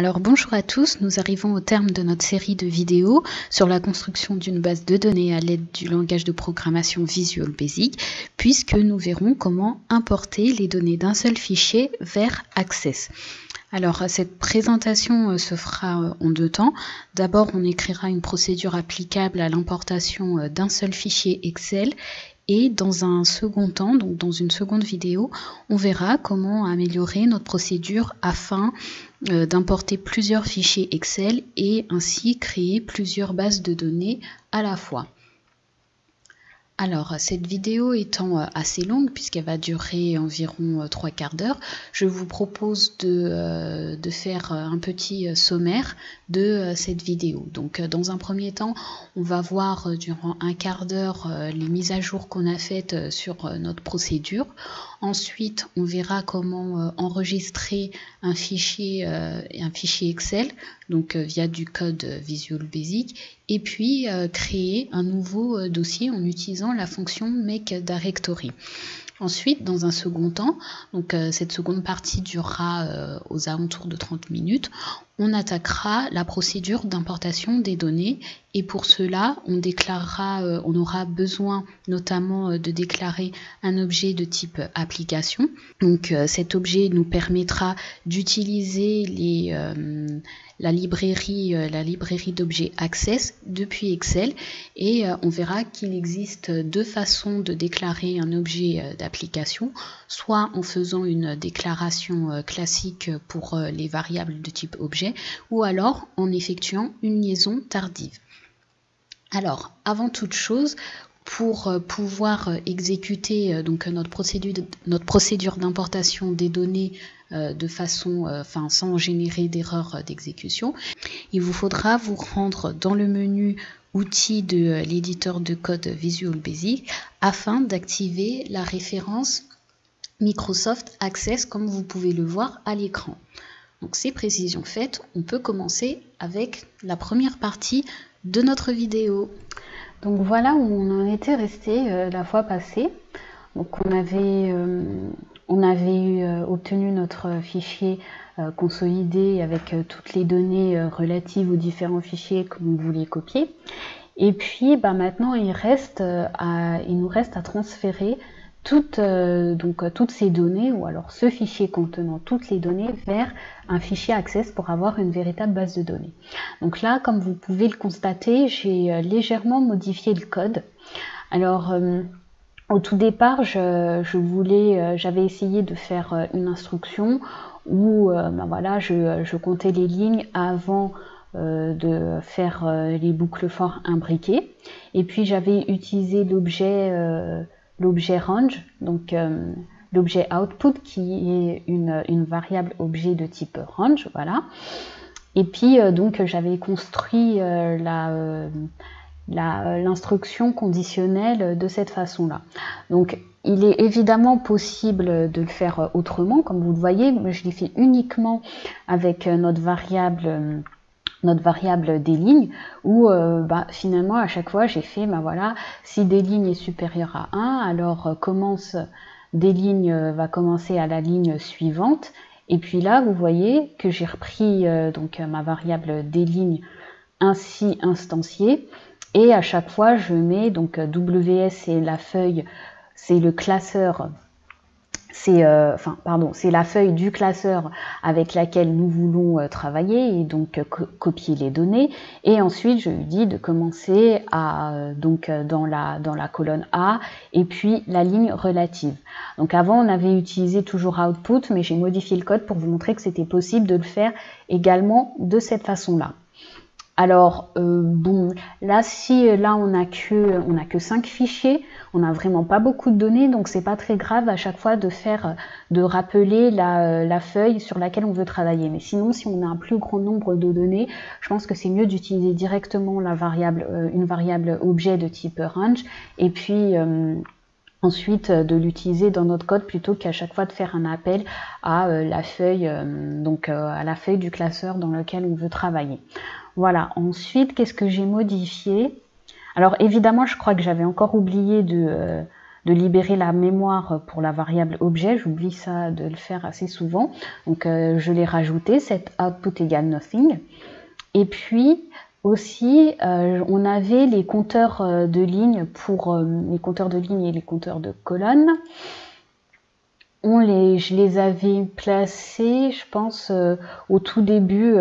Alors bonjour à tous, nous arrivons au terme de notre série de vidéos sur la construction d'une base de données à l'aide du langage de programmation Visual Basic, puisque nous verrons comment importer les données d'un seul fichier vers Access. Alors cette présentation se fera en deux temps. D'abord on écrira une procédure applicable à l'importation d'un seul fichier Excel. Et dans un second temps, donc dans une seconde vidéo, on verra comment améliorer notre procédure afin d'importer plusieurs fichiers Excel et ainsi créer plusieurs bases de données à la fois. Alors, cette vidéo étant assez longue, puisqu'elle va durer environ 3/4 d'heure, je vous propose de faire un petit sommaire de cette vidéo. Donc, dans un premier temps, on va voir durant 1/4 d'heure les mises à jour qu'on a faites sur notre procédure. Ensuite, on verra comment enregistrer un fichier Excel, donc via du code Visual Basic, et puis créer un nouveau dossier en utilisant la fonction Make Directory. Ensuite, dans un second temps, donc cette seconde partie durera aux alentours de 30 minutes, on attaquera la procédure d'importation des données et pour cela, on aura besoin notamment de déclarer un objet de type application. Donc cet objet nous permettra d'utiliser la librairie d'objets Access depuis Excel et on verra qu'il existe deux façons de déclarer un objet d'application, soit en faisant une déclaration classique pour les variables de type objet ou alors en effectuant une liaison tardive. Alors, avant toute chose, pour pouvoir exécuter donc notre procédure d'importation des données de façon, sans générer d'erreur d'exécution, il vous faudra vous rendre dans le menu outils de l'éditeur de code Visual Basic afin d'activer la référence Microsoft Access comme vous pouvez le voir à l'écran. Donc ces précisions faites, on peut commencer avec la première partie de notre vidéo. Donc voilà où on en était resté la fois passée. Donc on avait obtenu notre fichier consolidé avec toutes les données relatives aux différents fichiers que l'on voulait copier. Et puis maintenant il nous reste à transférer toutes ces données ou alors ce fichier contenant toutes les données vers un fichier Access pour avoir une véritable base de données. Donc là, comme vous pouvez le constater, j'ai légèrement modifié le code. Alors au tout départ, j'avais essayé de faire une instruction où je comptais les lignes avant de faire les boucles for imbriquées. Et puis j'avais utilisé l'objet range, donc l'objet output qui est une variable objet de type range, voilà. Et puis donc j'avais construit l'instruction conditionnelle de cette façon-là. Donc il est évidemment possible de le faire autrement, comme vous le voyez, mais je l'ai fait uniquement avec notre variable des lignes où finalement à chaque fois j'ai fait si des lignes est supérieure à 1 alors des lignes va commencer à la ligne suivante et puis là vous voyez que j'ai repris ma variable des lignes ainsi instanciée et à chaque fois je mets donc WS c'est la feuille, c'est le classeur, c'est la feuille du classeur avec laquelle nous voulons travailler et donc copier les données. Et ensuite, je lui dis de commencer dans la colonne A et puis la ligne relative. Donc avant, on avait utilisé toujours output, mais j'ai modifié le code pour vous montrer que c'était possible de le faire également de cette façon-là. Alors là on n'a que 5 fichiers, on n'a vraiment pas beaucoup de données, donc c'est pas très grave à chaque fois de rappeler la feuille sur laquelle on veut travailler. Mais sinon, si on a un plus grand nombre de données, je pense que c'est mieux d'utiliser directement une variable objet de type range, et puis ensuite de l'utiliser dans notre code plutôt qu'à chaque fois de faire un appel à la feuille, à la feuille du classeur dans lequel on veut travailler. Voilà, ensuite, qu'est-ce que j'ai modifié? Alors évidemment, je crois que j'avais encore oublié de libérer la mémoire pour la variable objet. J'oublie ça de le faire assez souvent. Donc je l'ai rajouté, set output égale nothing. Et puis aussi, on avait les compteurs de lignes pour les compteurs de lignes et les compteurs de colonnes. Je les avais placés, je pense, au tout début,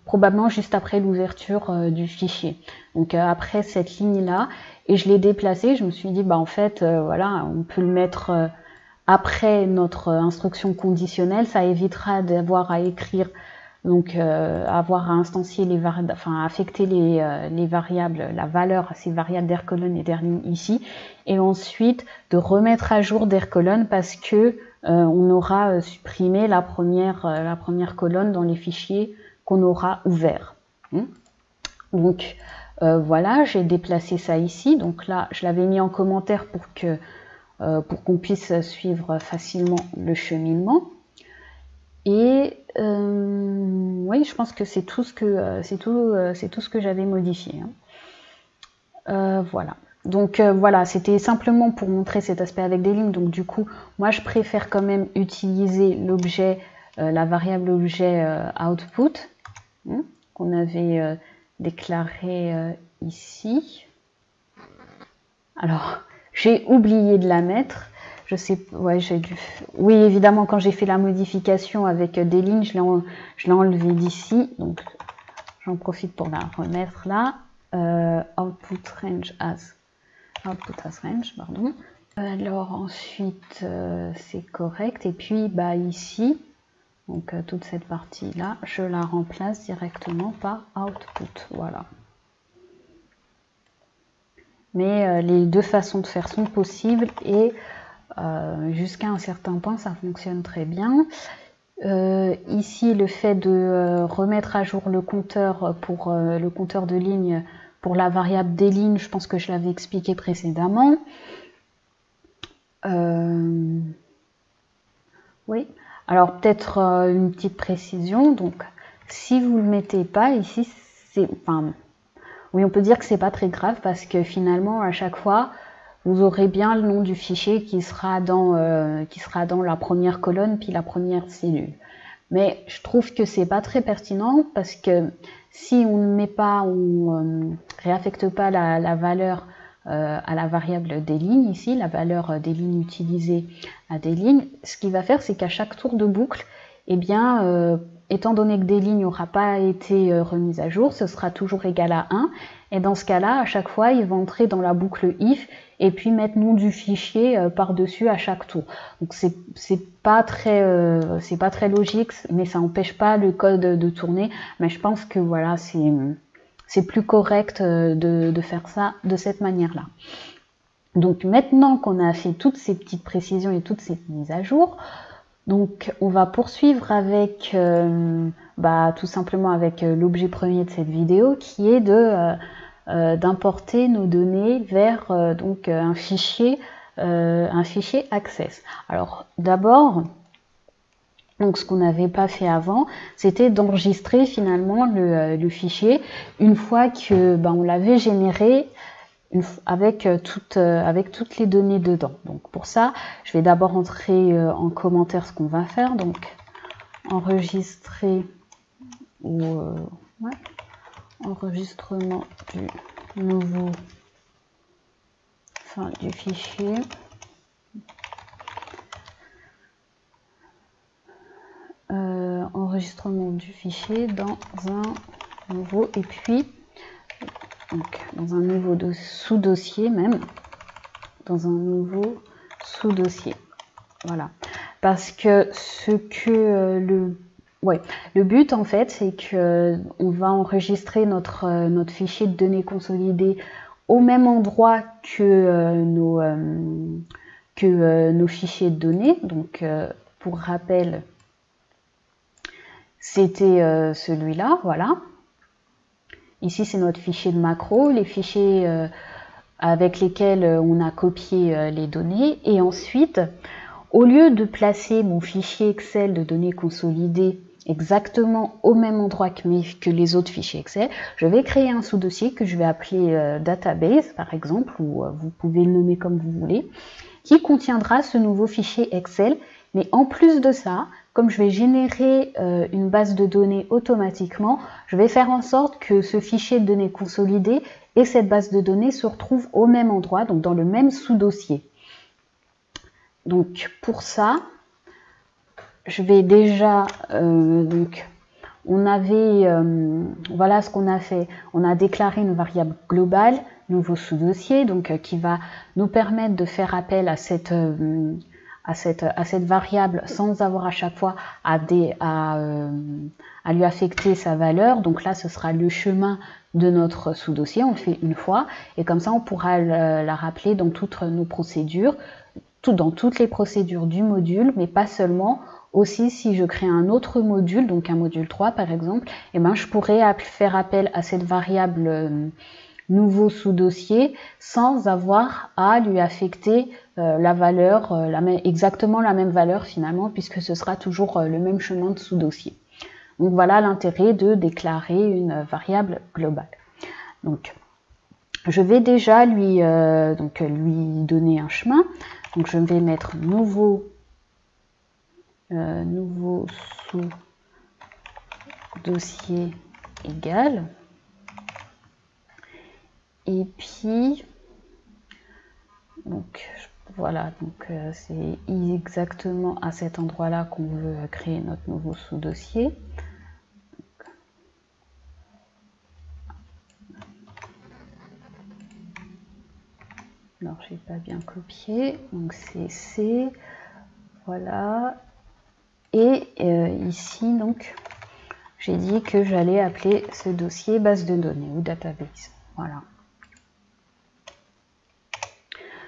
probablement juste après l'ouverture du fichier. Donc après cette ligne-là, et je l'ai déplacé, je me suis dit, bah en fait, voilà, on peut le mettre après notre instruction conditionnelle, ça évitera d'avoir à écrire, donc avoir à instancier affecter les variables, la valeur à ces variables d'air colonne et d'air ligne ici, et ensuite de remettre à jour d'air colonne parce que on aura supprimé la première colonne dans les fichiers qu'on aura ouverts. Donc voilà, j'ai déplacé ça ici. Donc là, je l'avais mis en commentaire pour qu'on puisse suivre facilement le cheminement. Et oui, je pense que c'est tout ce que j'avais modifié. Voilà. Donc voilà, c'était simplement pour montrer cet aspect avec des lignes. Donc du coup, moi je préfère quand même utiliser l'objet, la variable objet output qu'on avait déclaré ici. Alors, j'ai oublié de la mettre. Je sais, ouais, j'ai dû. Oui, évidemment, quand j'ai fait la modification avec des lignes, je l'ai enlevé d'ici. Donc, j'en profite pour la remettre là. Output as range, pardon. Alors ensuite, c'est correct. Et puis, bah ici, donc toute cette partie-là, je la remplace directement par output. Voilà. Mais les deux façons de faire sont possibles et jusqu'à un certain point, ça fonctionne très bien. Ici, le fait de remettre à jour le compteur pour le compteur de ligne pour la variable des lignes, je pense que je l'avais expliqué précédemment. Oui, alors peut-être une petite précision. Donc, si vous ne le mettez pas ici, oui, on peut dire que c'est pas très grave parce que finalement, à chaque fois, vous aurez bien le nom du fichier qui sera dans la première colonne puis la première cellule. Mais je trouve que c'est pas très pertinent parce que si on ne met pas, on réaffecte pas la valeur à la variable des lignes ici, la valeur des lignes utilisées à des lignes, ce qu'il va faire, c'est qu'à chaque tour de boucle, eh bien, étant donné que des lignes n'aura pas été remise à jour, ce sera toujours égal à 1. Et dans ce cas-là, à chaque fois, il va entrer dans la boucle if et puis mettre nom du fichier par-dessus à chaque tour. Donc c'est pas très logique, mais ça n'empêche pas le code de tourner. Mais je pense que voilà, c'est plus correct de faire ça de cette manière-là. Donc maintenant qu'on a fait toutes ces petites précisions et toutes ces mises à jour, donc on va poursuivre avec tout simplement avec l'objet premier de cette vidéo qui est d'importer nos données vers un fichier Access. Alors d'abord, donc ce qu'on n'avait pas fait avant, c'était d'enregistrer finalement le fichier une fois que on l'avait généré avec toutes les données dedans. Donc pour ça, je vais d'abord entrer en commentaire ce qu'on va faire. Donc enregistrer enregistrement du nouveau du fichier. Enregistrement du fichier dans un nouveau et puis donc dans un nouveau sous-dossier même, dans un nouveau sous-dossier. Voilà. Parce que le but en fait, c'est que on va enregistrer notre fichier de données consolidées au même endroit que nos fichiers de données. Donc pour rappel, c'était celui-là, voilà. Ici, c'est notre fichier de macro, les fichiers avec lesquels on a copié les données. Et ensuite, au lieu de placer mon fichier Excel de données consolidées exactement au même endroit que les autres fichiers Excel, je vais créer un sous-dossier que je vais appeler database, par exemple, ou vous pouvez le nommer comme vous voulez. qui contiendra ce nouveau fichier Excel. Mais en plus de ça, comme je vais générer une base de données automatiquement, je vais faire en sorte que ce fichier de données consolidé et cette base de données se retrouvent au même endroit, donc dans le même sous-dossier. Donc pour ça, je vais déjà, voilà ce qu'on a fait. On a déclaré une variable globale, nouveau sous-dossier, donc qui va nous permettre de faire appel à cette variable sans avoir à chaque fois à lui affecter sa valeur. Donc là, ce sera le chemin de notre sous-dossier. On le fait une fois et comme ça, on pourra la rappeler dans toutes nos procédures, dans toutes les procédures du module, mais pas seulement. Aussi, si je crée un autre module, donc un module 3 par exemple, et ben, je pourrais faire appel à cette variable nouveau sous-dossier sans avoir à lui affecter la valeur, exactement la même valeur finalement, puisque ce sera toujours le même chemin de sous-dossier. Donc voilà l'intérêt de déclarer une variable globale. Donc je vais déjà lui donner un chemin. Donc je vais mettre nouveau sous-dossier égal. Et puis, donc voilà, donc c'est exactement à cet endroit-là qu'on veut créer notre nouveau sous-dossier. Alors, j'ai pas bien copié, donc c'est C, voilà. Et ici, donc, j'ai dit que j'allais appeler ce dossier base de données ou database, voilà.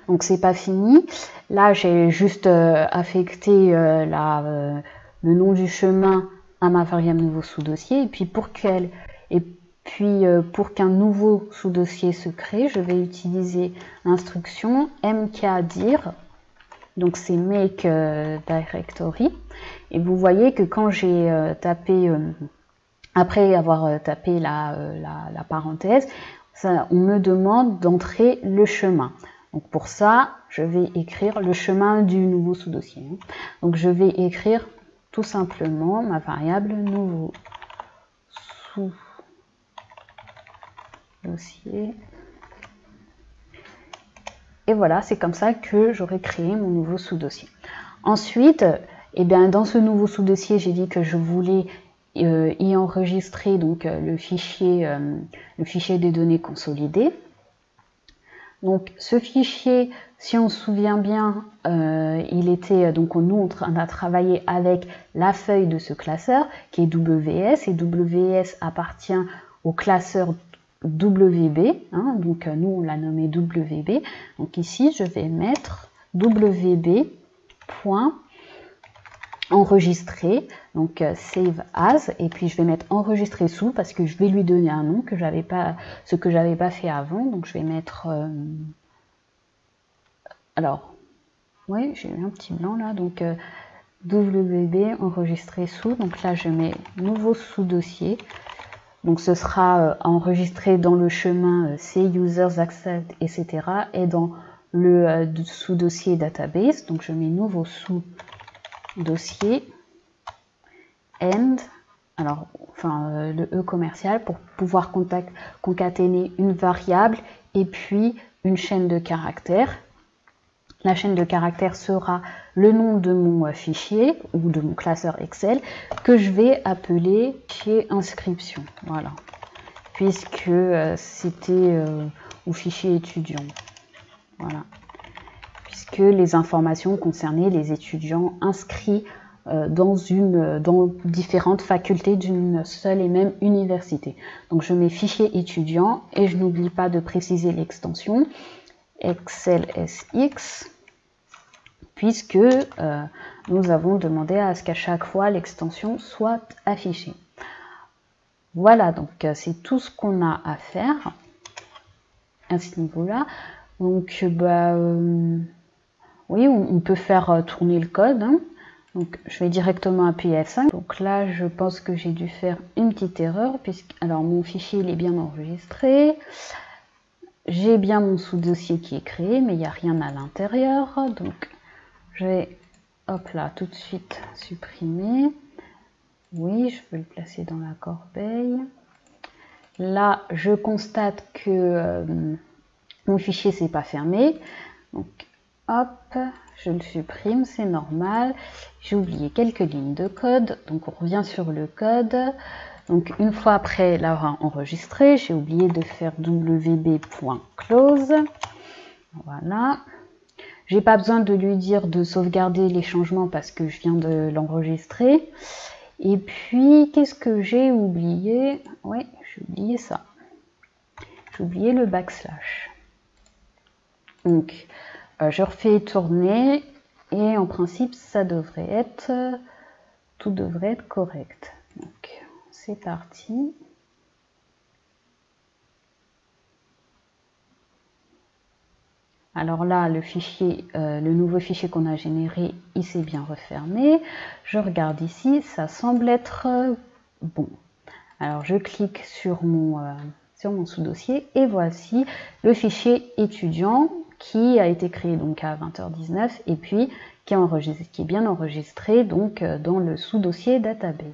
Donc c'est pas fini. Là j'ai juste affecté le nom du chemin à ma variable nouveau sous-dossier. Et puis pour qu'un nouveau sous-dossier se crée, je vais utiliser l'instruction mkdir. Donc c'est make directory. Et vous voyez que quand j'ai tapé, après avoir tapé la parenthèse, on me demande d'entrer le chemin. Donc pour ça, je vais écrire le chemin du nouveau sous-dossier. Donc je vais écrire tout simplement ma variable nouveau sous-dossier. Et voilà, c'est comme ça que j'aurai créé mon nouveau sous-dossier. Ensuite, eh bien, dans ce nouveau sous-dossier, j'ai dit que je voulais y enregistrer donc, le fichier des données consolidées. Donc ce fichier, si on se souvient bien, il était, donc nous on a travaillé avec la feuille de ce classeur qui est WS, et WS appartient au classeur WB, hein, donc nous on l'a nommé WB. Donc ici je vais mettre WB.enregistrer, donc save as, et puis je vais mettre enregistrer sous parce que je vais lui donner un nom que j'avais pas, ce que j'avais pas fait avant. Donc je vais mettre alors oui, j'ai eu un petit blanc là, donc WB enregistrer sous. Donc là je mets nouveau sous-dossier, donc ce sera enregistré dans le chemin C users accept, etc. et dans le sous-dossier database. Donc je mets nouveau sous-dossier end, alors enfin le E commercial, pour pouvoir concaténer une variable et puis une chaîne de caractères. La chaîne de caractères sera le nom de mon fichier ou de mon classeur Excel que je vais appeler fichier inscription, voilà, puisque c'était au fichier étudiant, voilà, puisque les informations concernaient les étudiants inscrits dans différentes facultés d'une seule et même université. Donc je mets fichier étudiant et je n'oublie pas de préciser l'extension ExcelSX, puisque nous avons demandé à ce qu'à chaque fois l'extension soit affichée. Voilà, donc c'est tout ce qu'on a à faire à ce niveau-là. Donc oui, on peut faire tourner le code, hein. Donc je vais directement appuyer F5. Donc là, je pense que j'ai dû faire une petite erreur, alors mon fichier il est bien enregistré. j'ai bien mon sous-dossier qui est créé, mais il n'y a rien à l'intérieur. Donc, je vais, hop là, tout de suite supprimer. Oui, je peux le placer dans la corbeille. Là, je constate que mon fichier s'est pas fermé. Donc, hop, je le supprime, c'est normal. J'ai oublié quelques lignes de code. Donc, on revient sur le code. Donc, une fois après l'avoir enregistré, j'ai oublié de faire wb.close. Voilà. J'ai pas besoin de lui dire de sauvegarder les changements parce que je viens de l'enregistrer. Et puis, qu'est-ce que j'ai oublié? Oui, j'ai oublié ça. J'ai oublié le backslash. Donc, je refais tourner et en principe, ça devrait être, tout devrait être correct. Donc, c'est parti. Alors là, le fichier, le nouveau fichier qu'on a généré, il s'est bien refermé. Je regarde ici, ça semble être bon. Alors je clique sur mon sous-dossier et voici le fichier étudiant qui a été créé donc à 20h19 et puis qui est bien enregistré donc dans le sous-dossier database.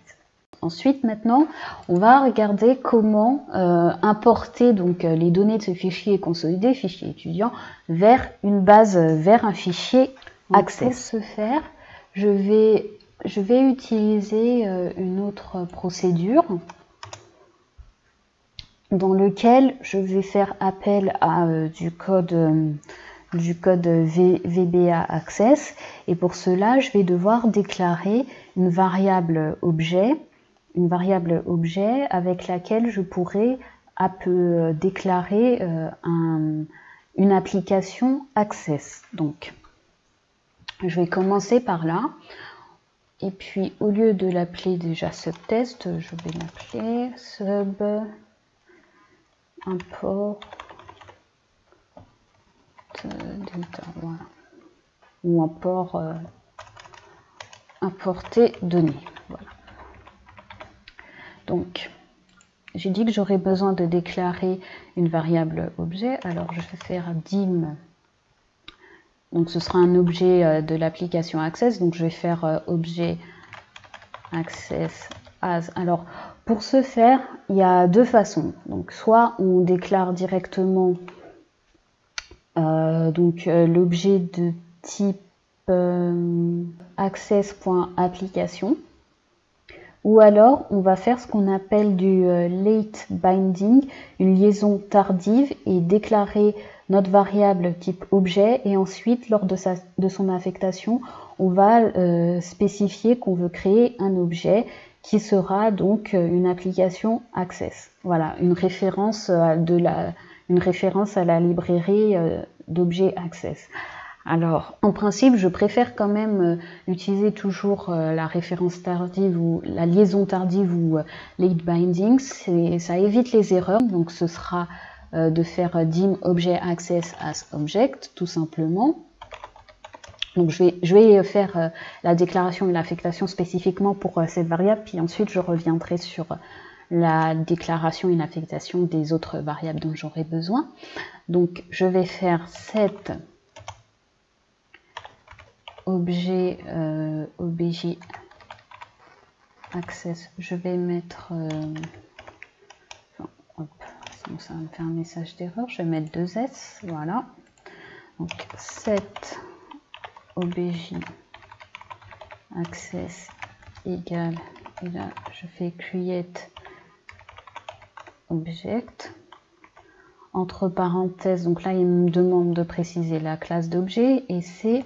Ensuite, maintenant, on va regarder comment importer donc les données de ce fichier consolidé, fichier étudiant, vers une base, vers un fichier Access. Pour ce faire, je vais utiliser une autre procédure dans lequel je vais faire appel à du code VBA Access, et pour cela, je vais devoir déclarer une variable objet avec laquelle je pourrai déclarer une application Access. Donc, je vais commencer par là. Et puis, au lieu de l'appeler déjà subtest, je vais l'appeler sub import data, voilà. Ou importer données. Voilà. Donc, j'ai dit que j'aurais besoin de déclarer une variable objet. Alors, je vais faire dim. Donc, ce sera un objet de l'application Access. Donc, je vais faire objet Access as. Alors, pour ce faire, il y a deux façons. Donc, soit on déclare directement l'objet de type access.application. Ou alors, on va faire ce qu'on appelle du late binding, une liaison tardive, et déclarer notre variable type objet. Et ensuite, lors de son affectation, on va spécifier qu'on veut créer un objet qui sera donc une application Access. Voilà, une référence à la librairie d'objets Access. Alors, en principe, je préfère quand même utiliser toujours la référence tardive ou la liaison tardive ou late binding. Ça évite les erreurs. Donc, ce sera de faire dim objet access as object, tout simplement. Donc, je vais faire la déclaration et l'affectation spécifiquement pour cette variable. Puis ensuite, je reviendrai sur la déclaration et l'affectation des autres variables dont j'aurai besoin. Donc, je vais faire set objet obj access, je vais mettre hop, sinon ça va me faire un message d'erreur, je vais mettre 2 S, voilà. Donc set obj access égale, et là je fais create object entre parenthèses. Donc là il me demande de préciser la classe d'objet et c'est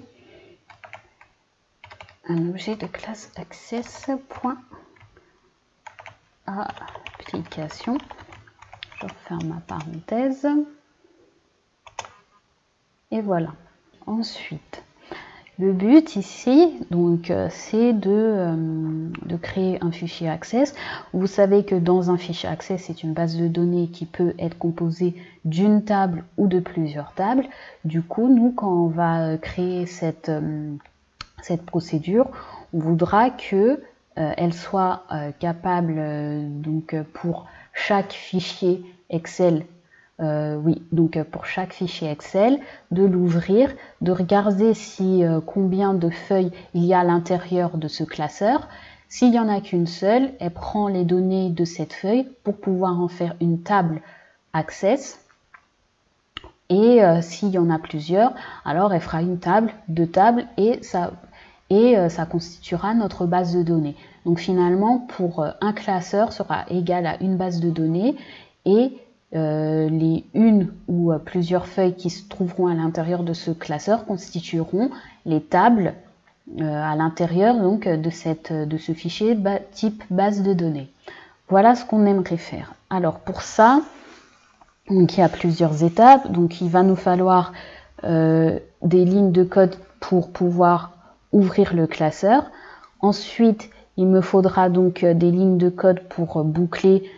un objet de classe access.application. Je referme ma parenthèse. Et voilà. Ensuite, le but ici, donc, c'est de créer un fichier Access. Vous savez que dans un fichier Access, c'est une base de données qui peut être composée d'une table ou de plusieurs tables. Du coup, nous, quand on va créer cette procédure, on voudra que elle soit capable donc pour chaque fichier Excel oui, donc pour chaque fichier Excel, de l'ouvrir, de regarder si combien de feuilles il y a à l'intérieur de ce classeur. S'il n'y en a qu'une seule, elle prend les données de cette feuille pour pouvoir en faire une table Access. Et s'il y en a plusieurs, alors elle fera une table, deux tables, et ça constituera notre base de données. Donc finalement, pour un classeur sera égal à une base de données, et les une ou plusieurs feuilles qui se trouveront à l'intérieur de ce classeur constitueront les tables à l'intérieur donc de ce fichier type base de données. Voilà ce qu'on aimerait faire. Alors pour ça, donc il y a plusieurs étapes. Donc il va nous falloir des lignes de code pour pouvoir ouvrir le classeur. Ensuite, il me faudra donc des lignes de code pour boucler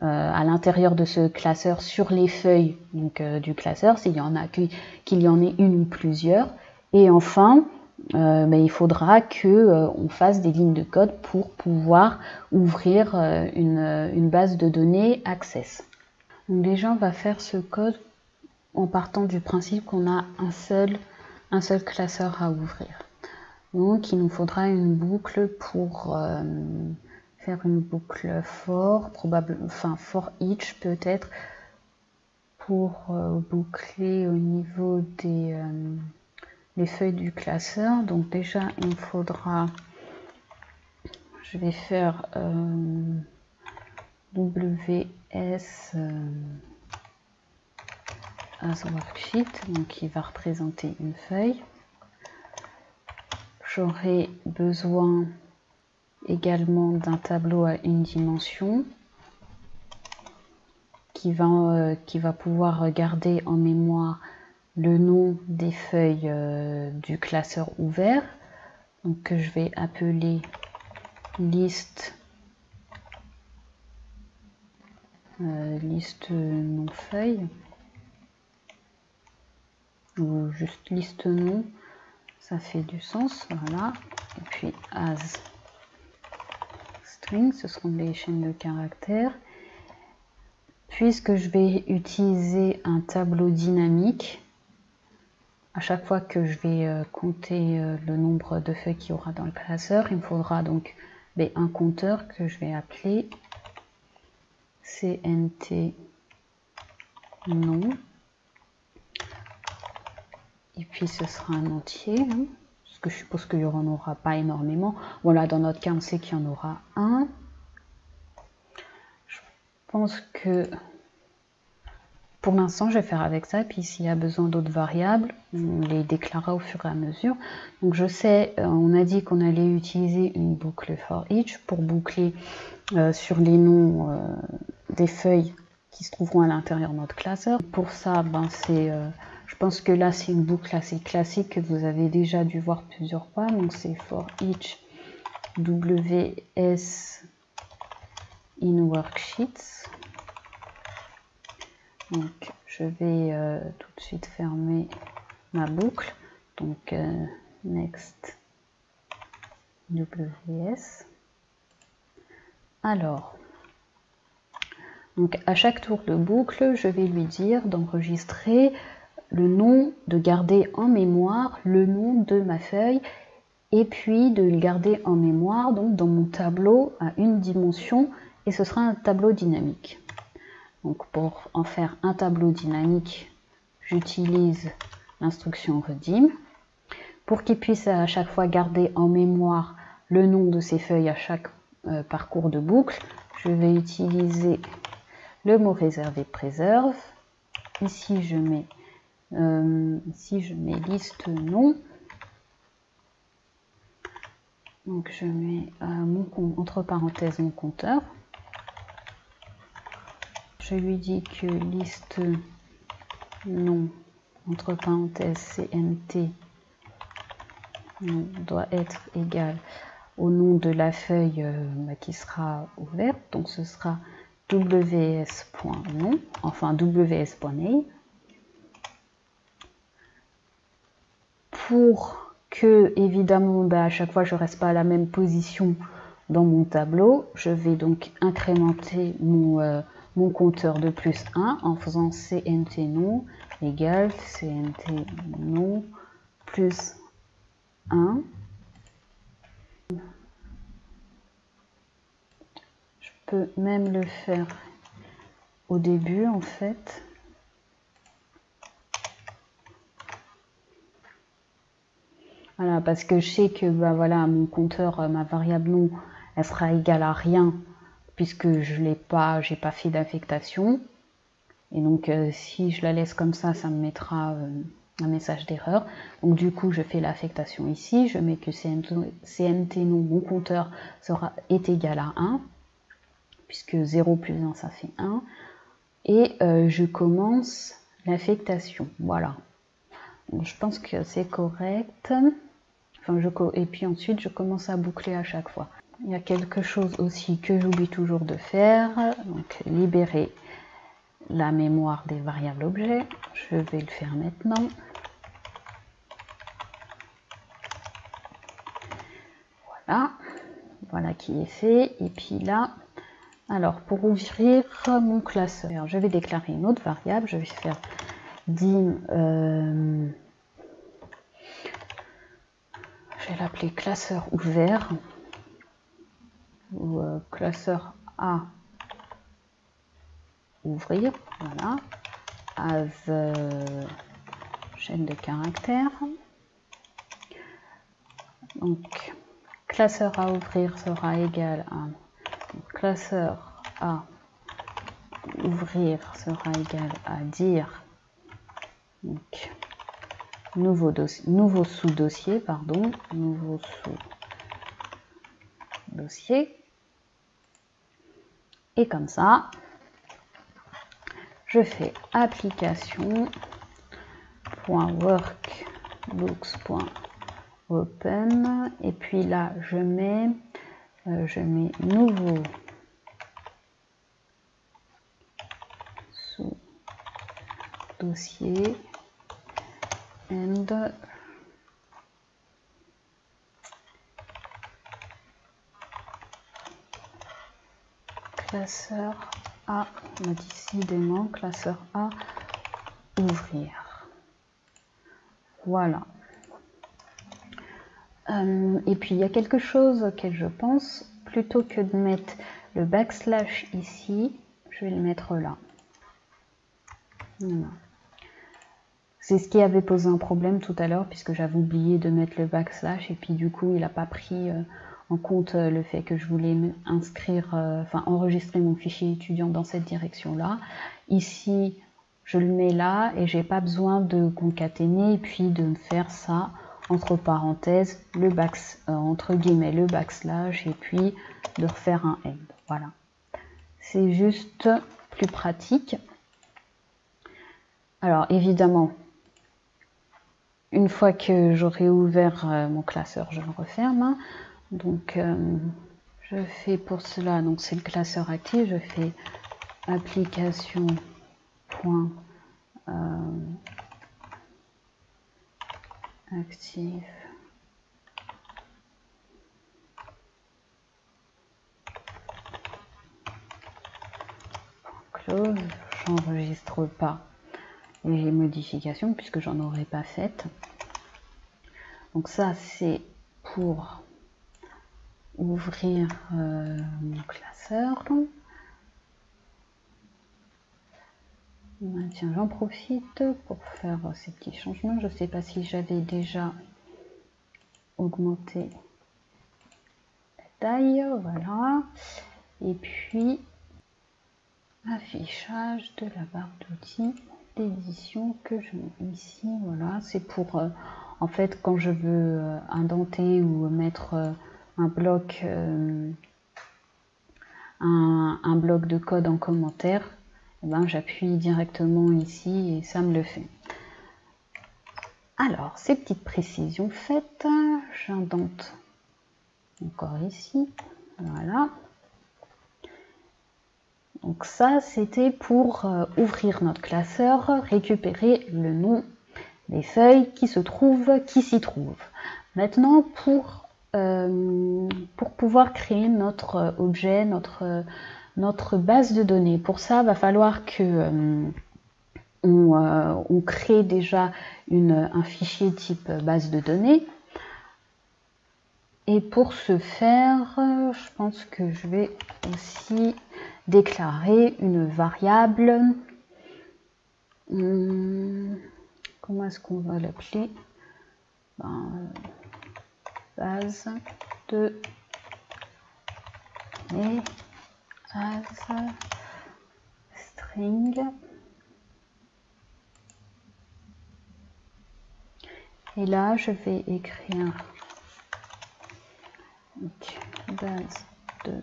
à l'intérieur de ce classeur sur les feuilles donc, du classeur, s'il y en a qu'il y en ait une ou plusieurs. Et enfin, il faudra qu'on fasse des lignes de code pour pouvoir ouvrir une base de données Access. Donc déjà, on va faire ce code en partant du principe qu'on a un seul classeur à ouvrir. Donc il nous faudra une boucle pour faire une boucle for, for each peut-être, pour boucler au niveau des feuilles du classeur. Donc déjà il me faudra, je vais faire WS as worksheet, donc qui va représenter une feuille. J'aurai besoin également d'un tableau à une dimension qui va pouvoir garder en mémoire le nom des feuilles du classeur ouvert, donc que je vais appeler liste nom feuille, ou juste liste nom, ça fait du sens, voilà. Et puis as string, ce seront des chaînes de caractères. Puisque je vais utiliser un tableau dynamique, à chaque fois que je vais compter le nombre de feuilles qu'il y aura dans le classeur, il me faudra donc un compteur que je vais appeler CNT nom. Et puis ce sera un entier, hein, parce que je suppose qu'il n'y en aura pas énormément. Voilà, dans notre cas, on sait qu'il y en aura un. Je pense que pour l'instant, je vais faire avec ça. Puis s'il y a besoin d'autres variables, on les déclarera au fur et à mesure. Donc je sais, on a dit qu'on allait utiliser une boucle for each pour boucler sur les noms des feuilles qui se trouveront à l'intérieur de notre classeur. Pour ça, je pense que là, c'est une boucle assez classique que vous avez déjà dû voir plusieurs fois. Donc c'est for each WS in worksheets. Donc je vais tout de suite fermer ma boucle. Donc next WS. Alors, donc à chaque tour de boucle, je vais lui dire d'enregistrer le nom, de garder en mémoire le nom de ma feuille, et puis de le garder en mémoire donc dans mon tableau à une dimension, et ce sera un tableau dynamique. Donc pour en faire un tableau dynamique, j'utilise l'instruction redim. Pour qu'il puisse à chaque fois garder en mémoire le nom de ces feuilles à chaque parcours de boucle, je vais utiliser le mot réservé preserve. Ici je mets liste nom. Donc je mets entre parenthèses mon compteur. Je lui dis que liste nom entre parenthèses CNT doit être égal au nom de la feuille qui sera ouverte. Donc ce sera ws.nom, enfin ws.name. Pour que, évidemment, à chaque fois je ne reste pas à la même position, dans mon tableau, je vais donc incrémenter mon compteur de plus 1 en faisant CNT non égale CNT non plus 1. Je peux même le faire au début en fait. Voilà, parce que je sais que bah, voilà, mon compteur, ma variable non, elle sera égale à rien puisque je n'ai pas fait d'affectation. Et donc si je la laisse comme ça me mettra un message d'erreur. Donc du coup je fais l'affectation ici, je mets que CNT non, mon compteur est égal à 1, puisque 0 plus 1 ça fait 1. Et je commence l'affectation, voilà. Donc, je pense que c'est correct. Enfin, et puis ensuite je commence à boucler à chaque fois. Il y a quelque chose aussi que j'oublie toujours de faire, donc libérer la mémoire des variables objets. Je vais le faire maintenant. Voilà qui est fait. Et puis là, alors pour ouvrir mon classeur, je vais déclarer une autre variable. Je vais faire dim, je vais l'appeler classeur ouvert ou classeur A ouvrir, voilà, as chaîne de caractères. Donc classeur à ouvrir sera égal à classeur à ouvrir sera égal à dire donc nouveau sous-dossier, pardon, nouveau sous-dossier. Et comme ça, je fais application.workbooks.open et puis là je mets nouveau sous-dossier and classeur A, décidément classeur A ouvrir. Voilà. Et puis il y a quelque chose auquel je pense, plutôt que de mettre le backslash ici, je vais le mettre là. Voilà. C'est ce qui avait posé un problème tout à l'heure, puisque j'avais oublié de mettre le backslash, et puis du coup il n'a pas pris en compte le fait que je voulais enregistrer mon fichier étudiant dans cette direction-là. Ici, je le mets là, et j'ai pas besoin de concaténer, et puis de me faire ça entre parenthèses, entre guillemets, le backslash, et puis de refaire un end. Voilà. C'est juste plus pratique. Alors, évidemment, une fois que j'aurai ouvert mon classeur, je le referme. Donc, je fais pour cela, donc c'est le classeur actif, je fais application active close, j'enregistre pas les modifications puisque j'en aurais pas faites. Donc ça c'est pour ouvrir mon classeur. Tiens, j'en profite pour faire ces petits changements. Je ne sais pas si j'avais déjà augmenté la taille. Voilà. Et puis, affichage de la barre d'outils d'édition que je mets ici. Voilà, c'est pour, en fait, quand je veux indenter ou mettre un bloc de code en commentaire. J'appuie directement ici et ça me le fait. Alors, ces petites précisions faites, j'indente encore ici. Voilà. Donc ça, c'était pour ouvrir notre classeur, récupérer le nom des feuilles qui s'y trouvent. Maintenant, pour pour pouvoir créer notre objet, notre base de données. Pour ça, il va falloir que on crée déjà un fichier type base de données. Et pour ce faire, je pense que je vais aussi déclarer une variable. Comment est-ce qu'on va l'appeler? Base de données as string. Et là, je vais écrire base de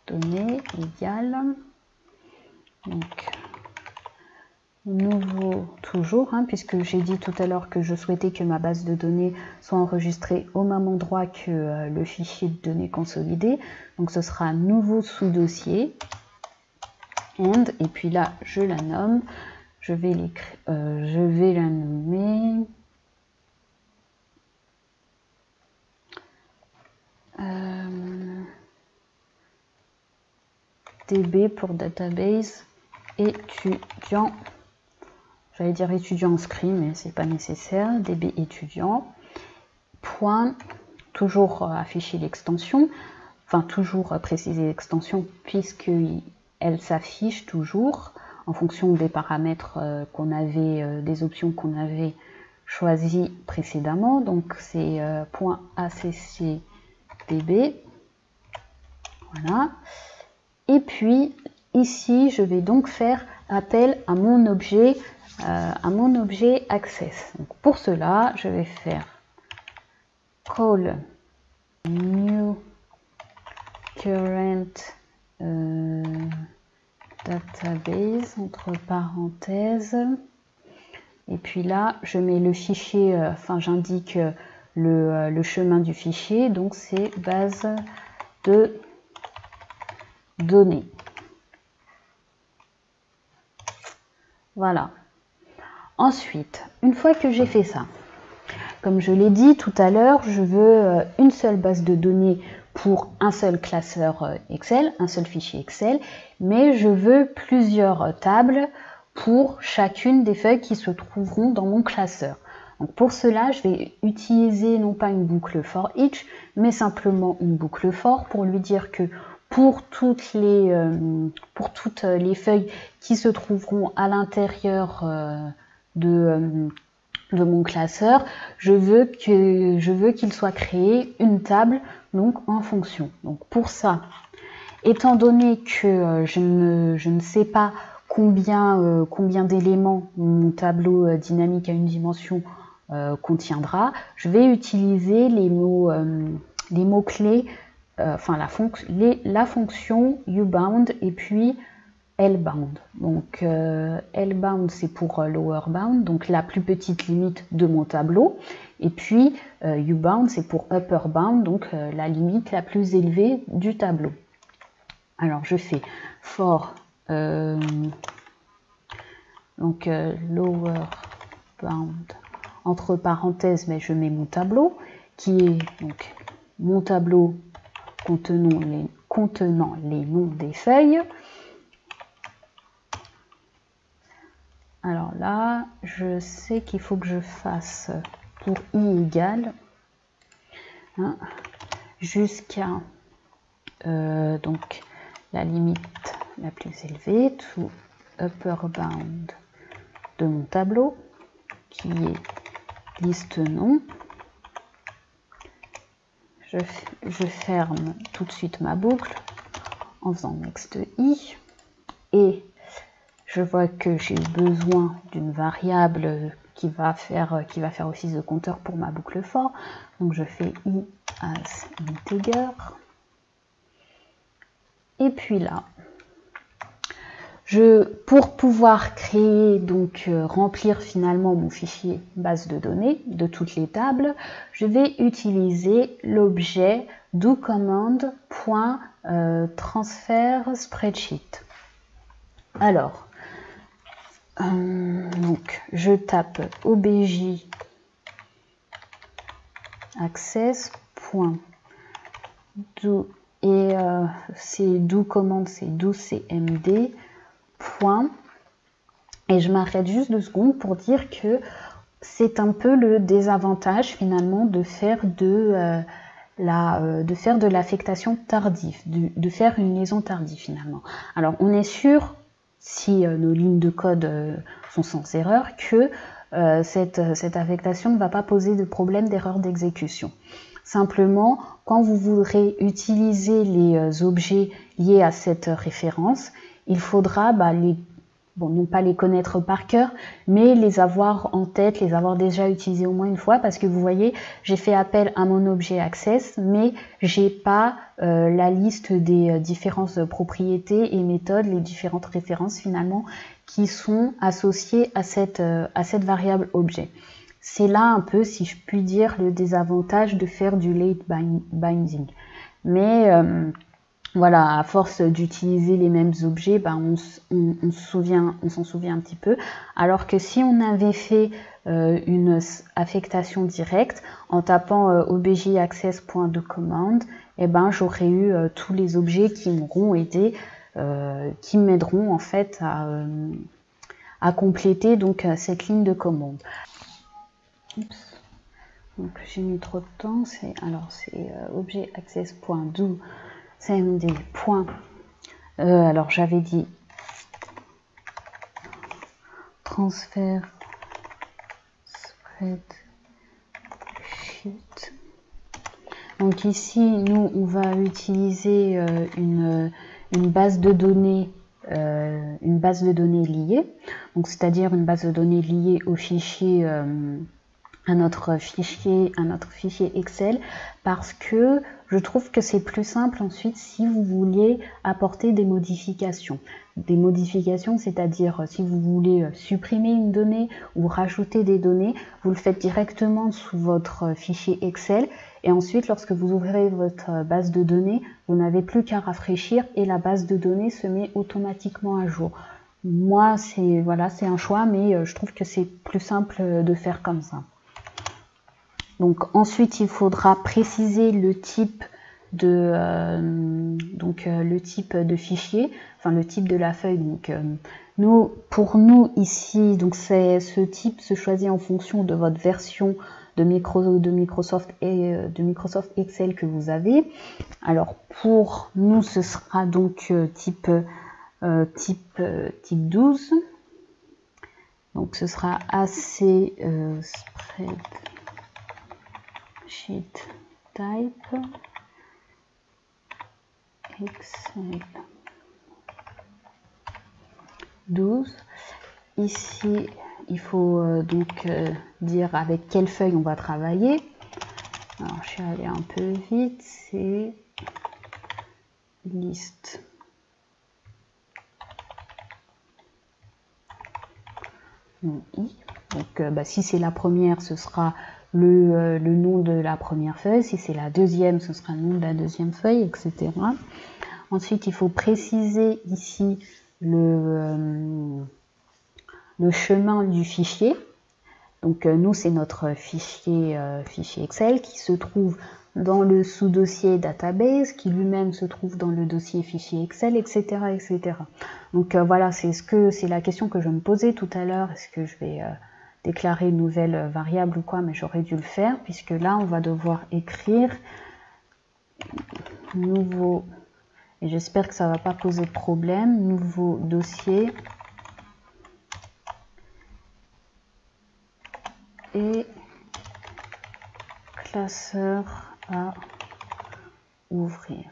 données égale, donc nouveau toujours, puisque j'ai dit tout à l'heure que je souhaitais que ma base de données soit enregistrée au même endroit que le fichier de données consolidé. Donc ce sera nouveau sous-dossier, and, et puis là je la nomme, je vais la nommer DB pour database étudiant. J'allais dire étudiant inscrit, mais c'est pas nécessaire. DB étudiant. Point, toujours afficher l'extension, enfin toujours préciser l'extension, puisqu'elle s'affiche toujours en fonction des paramètres qu'on avait, des options qu'on avait choisies précédemment. Donc c'est point .accdb. Voilà. Et puis ici, je vais donc faire appel à mon objet access. Donc, pour cela, je vais faire call new current database entre parenthèses. Et puis là, je mets le fichier, j'indique le chemin du fichier, donc c'est base de données. Voilà. Ensuite, une fois que j'ai fait ça, comme je l'ai dit tout à l'heure, je veux une seule base de données pour un seul classeur Excel, un seul fichier Excel, mais je veux plusieurs tables pour chacune des feuilles qui se trouveront dans mon classeur. Donc pour cela, je vais utiliser non pas une boucle for each, mais simplement une boucle for pour lui dire que pour toutes les feuilles qui se trouveront à l'intérieur de mon classeur, je veux qu'il soit créé une table donc en fonction. Donc pour ça, étant donné que je ne sais pas combien d'éléments mon tableau dynamique à une dimension contiendra, je vais utiliser les mots-clés, la fonction ubound et puis lbound. Donc lbound c'est pour lower bound, donc la plus petite limite de mon tableau, et puis ubound c'est pour upper bound, donc la limite la plus élevée du tableau. Alors je fais for lower bound entre parenthèses, mais je mets mon tableau qui est donc mon tableau contenant les noms des feuilles. Alors là, je sais qu'il faut que je fasse pour i égale jusqu'à donc la limite la plus élevée, to upper bound de mon tableau, qui est liste nom. Je ferme tout de suite ma boucle en faisant next i, et je vois que j'ai besoin d'une variable qui va faire office de compteur pour ma boucle for. Donc je fais i as integer. Et puis là, pour pouvoir créer, donc remplir finalement mon fichier base de données de toutes les tables, je vais utiliser l'objet doCommand.transferSpreadsheet. Alors, donc je tape obj access.do et c'est do commande, c'est do cmd point. Et je m'arrête juste 2 secondes pour dire que c'est un peu le désavantage finalement de faire de l'affectation tardive, de faire une liaison tardive finalement. Alors on est sûr, si nos lignes de code sont sans erreur, que cette affectation ne va pas poser de problème d'erreur d'exécution. Simplement, quand vous voudrez utiliser les objets liés à cette référence, il faudra non pas les connaître par cœur, mais les avoir en tête, les avoir déjà utilisés au moins une fois, parce que vous voyez, j'ai fait appel à mon objet access, mais j'ai pas la liste des différentes propriétés et méthodes, les différentes références finalement, qui sont associées à cette variable objet. C'est là un peu, si je puis dire, le désavantage de faire du late binding. Mais voilà, à force d'utiliser les mêmes objets, on s'en souvient un petit peu. Alors que si on avait fait une affectation directe en tapant objaccess.doCommand, j'aurais eu tous les objets qui m'auront aidé, qui m'aideront en fait à compléter donc cette ligne de commande. Oups. Donc j'ai mis trop de temps. C'est objaccess.do cmd. Alors j'avais dit transfert spreadsheet. Donc ici nous on va utiliser une base de données liée, donc c'est-à-dire une base de données liée au fichier à notre fichier Excel, parce que je trouve que c'est plus simple ensuite si vous vouliez apporter des modifications. Des modifications, c'est-à-dire si vous voulez supprimer une donnée ou rajouter des données, vous le faites directement sous votre fichier Excel et ensuite lorsque vous ouvrez votre base de données, vous n'avez plus qu'à rafraîchir et la base de données se met automatiquement à jour. Moi, c'est un choix, mais je trouve que c'est plus simple de faire comme ça. Donc ensuite, il faudra préciser le type de fichier, enfin le type de la feuille. Donc pour nous ici, donc ce type se choisit en fonction de votre version de Microsoft Excel que vous avez. Alors pour nous, ce sera donc type 12. Donc ce sera AC spread sheet type Excel 12. Ici, il faut dire avec quelle feuille on va travailler. Alors, je suis allée un peu vite, c'est liste. Donc, si c'est la première, ce sera le nom de la première feuille. Si c'est la deuxième, ce sera le nom de la deuxième feuille, etc. Ensuite, il faut préciser ici le chemin du fichier. Donc nous, c'est notre fichier Excel qui se trouve dans le sous-dossier database, qui lui-même se trouve dans le dossier fichier Excel, etc. etc. Donc voilà, c'est la question que je me posais tout à l'heure. Est-ce que je vais déclarer une nouvelle variable ou quoi? Mais j'aurais dû le faire, puisque là, on va devoir écrire nouveau, et j'espère que ça ne va pas poser de problème, nouveau dossier et classeur à ouvrir.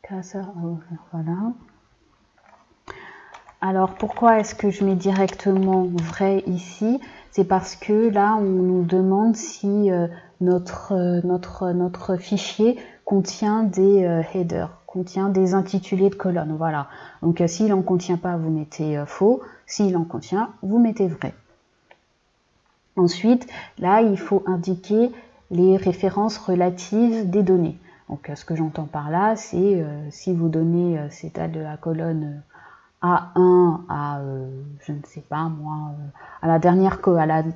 Classeur à ouvrir, voilà. Alors pourquoi est-ce que je mets directement vrai ici? C'est parce que là on nous demande si notre fichier contient des headers, contient des intitulés de colonnes. Voilà. Donc s'il n'en contient pas, vous mettez faux. S'il en contient, vous mettez vrai. Ensuite, là, il faut indiquer les références relatives des données. Donc, ce que j'entends par là, c'est si vos données s'étalent de la colonne A1 à, je ne sais pas moi, à la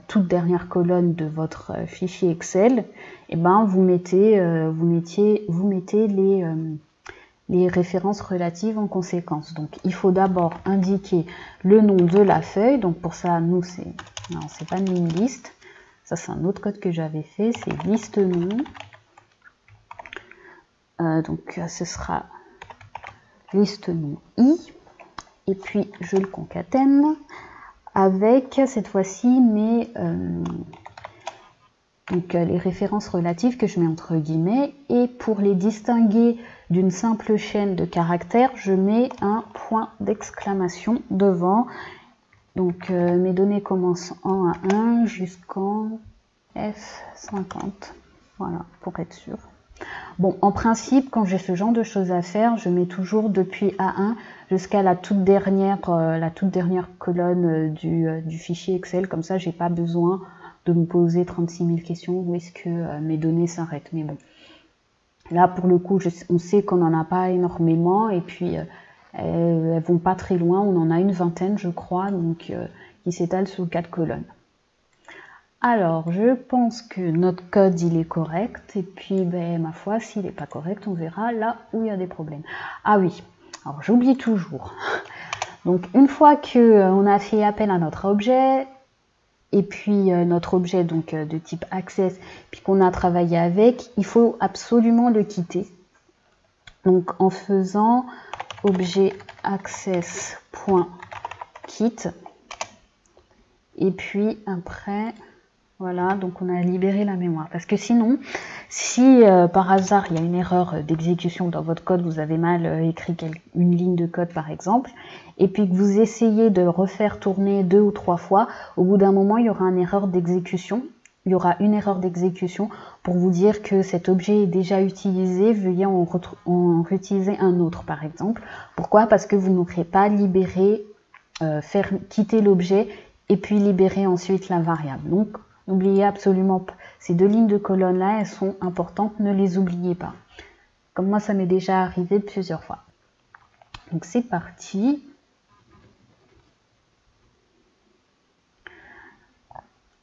toute dernière colonne de votre fichier Excel, et ben vous mettez les références relatives en conséquence. Donc il faut d'abord indiquer le nom de la feuille. Donc pour ça, nous c'est pas une liste. Ça c'est un autre code que j'avais fait, c'est liste nom. Donc ce sera liste nom I. Et puis je le concatène avec cette fois-ci les références relatives que je mets entre guillemets, et pour les distinguer d'une simple chaîne de caractères, je mets un point d'exclamation devant. Donc mes données commencent en A1 jusqu'en F50, voilà, pour être sûr. Bon, en principe, quand j'ai ce genre de choses à faire, je mets toujours depuis A1 jusqu'à la toute dernière colonne du fichier Excel. Comme ça, j'ai pas besoin de me poser 36 000 questions où est-ce que mes données s'arrêtent. Mais bon, là, pour le coup, on sait qu'on n'en a pas énormément et puis elles vont pas très loin. On en a une vingtaine, je crois, donc qui s'étalent sur 4 colonnes. Alors, je pense que notre code, il est correct. Et puis, ma foi, s'il n'est pas correct, on verra là où il y a des problèmes. Ah oui, alors j'oublie toujours. Donc, une fois qu'on a fait appel à notre objet, et puis notre objet donc de type access, puis qu'on a travaillé avec, il faut absolument le quitter. Donc, en faisant objet access.quit. Et puis, après... Voilà, donc on a libéré la mémoire. Parce que sinon, si par hasard il y a une erreur d'exécution dans votre code, vous avez mal écrit une ligne de code par exemple, et puis que vous essayez de le refaire tourner 2 ou 3 fois, au bout d'un moment il y aura une erreur d'exécution. Il y aura une erreur d'exécution pour vous dire que cet objet est déjà utilisé, veuillez en réutiliser un autre par exemple. Pourquoi? Parce que vous n'aurez pas libéré, faire quitter l'objet et puis libérer ensuite la variable. Donc, n'oubliez absolument pas, ces 2 lignes de colonne là, elles sont importantes, ne les oubliez pas. Comme moi, ça m'est déjà arrivé plusieurs fois. Donc c'est parti.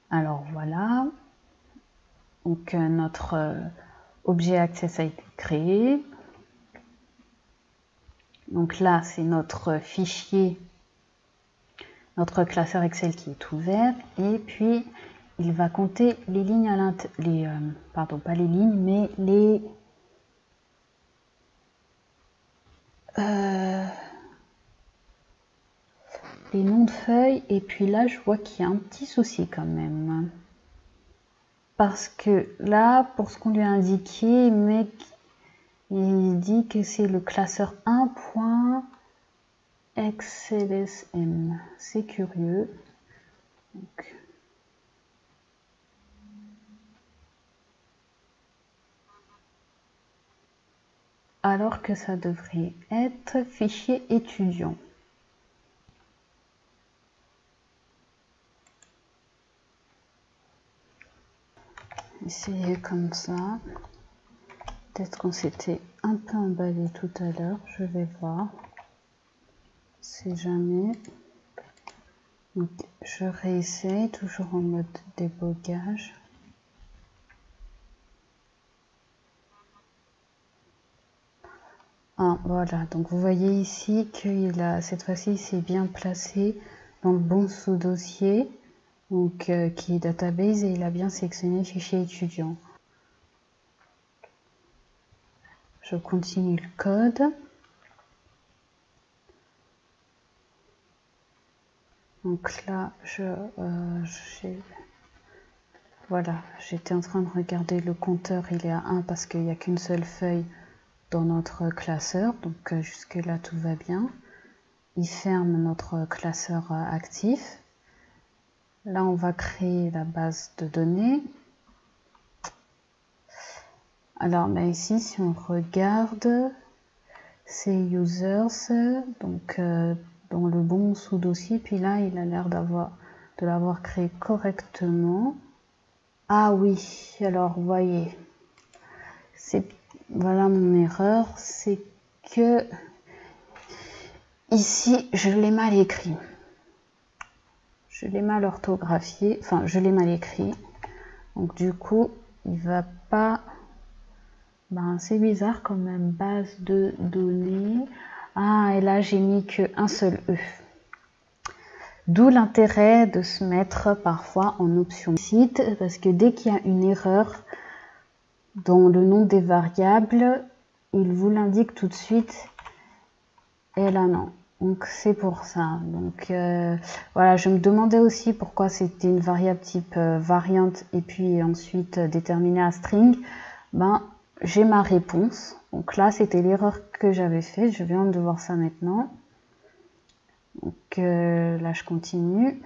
Alors voilà. Donc notre objet access a été créé. Donc là, c'est notre fichier, notre classeur Excel qui est ouvert. Et puis, il va compter les lignes à l'intérieur, pardon, pas les lignes, mais les noms de feuilles. Et puis là, je vois qu'il y a un petit souci quand même. Parce que là, pour ce qu'on lui a indiqué, il dit que c'est le classeur 1.xlsm. C'est curieux. Donc, alors que ça devrait être fichier étudiant. Essayez comme ça. Peut-être qu'on s'était un peu emballé tout à l'heure. Je vais voir. Si jamais. Donc, je réessaye, toujours en mode débogage. Ah, voilà, donc vous voyez ici qu'il a, cette fois-ci, il s'est bien placé dans le bon sous-dossier, donc qui est database, et il a bien sélectionné fichier étudiant. Je continue le code. Donc là, voilà, j'étais en train de regarder le compteur, il est à 1 parce qu'il n'y a qu'une seule feuille dans notre classeur, donc jusque là tout va bien. Il ferme notre classeur actif. Là on va créer la base de données. Alors ici si on regarde, c'est users, donc dans le bon sous-dossier, puis là il a l'air de l'avoir créé correctement. Ah oui, alors vous voyez, voilà mon erreur, c'est que ici, je l'ai mal écrit. Je l'ai mal orthographié, enfin, je l'ai mal écrit. Donc, du coup, il va pas... Ben, c'est bizarre quand même, base de données. Ah, et là, j'ai mis qu'un seul E. D'où l'intérêt de se mettre parfois en option site, parce que dès qu'il y a une erreur dans le nom des variables, il vous l'indique tout de suite. Et là, non. Donc c'est pour ça. Donc voilà, je me demandais aussi pourquoi c'était une variable type variante et puis ensuite déterminée à string. Ben j'ai ma réponse. Donc là c'était l'erreur que j'avais faite. Je viens de voir ça maintenant. Donc là je continue.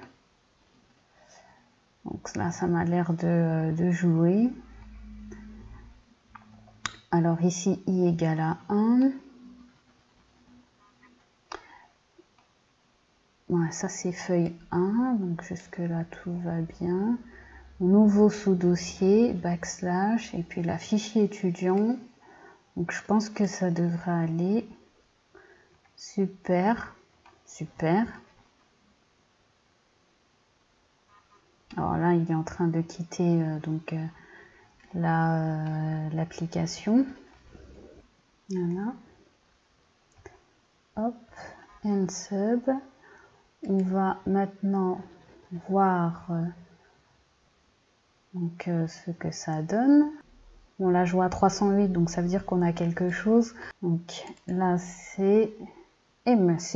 Donc là ça m'a l'air de jouer. Alors ici i égale à 1. Ouais, ça c'est feuille 1, donc jusque là tout va bien. Nouveau sous-dossier, backslash, et puis la fichier étudiant. Donc je pense que ça devrait aller. Super, super. Alors là, il est en train de quitter donc l'application. Voilà. Hop, and sub. On va maintenant voir donc, ce que ça donne. Bon, là, je vois 308, donc ça veut dire qu'on a quelque chose. Donc là, c'est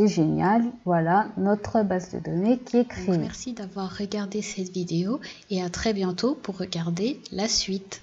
génial. Voilà notre base de données qui est créée. Donc, merci d'avoir regardé cette vidéo et à très bientôt pour regarder la suite.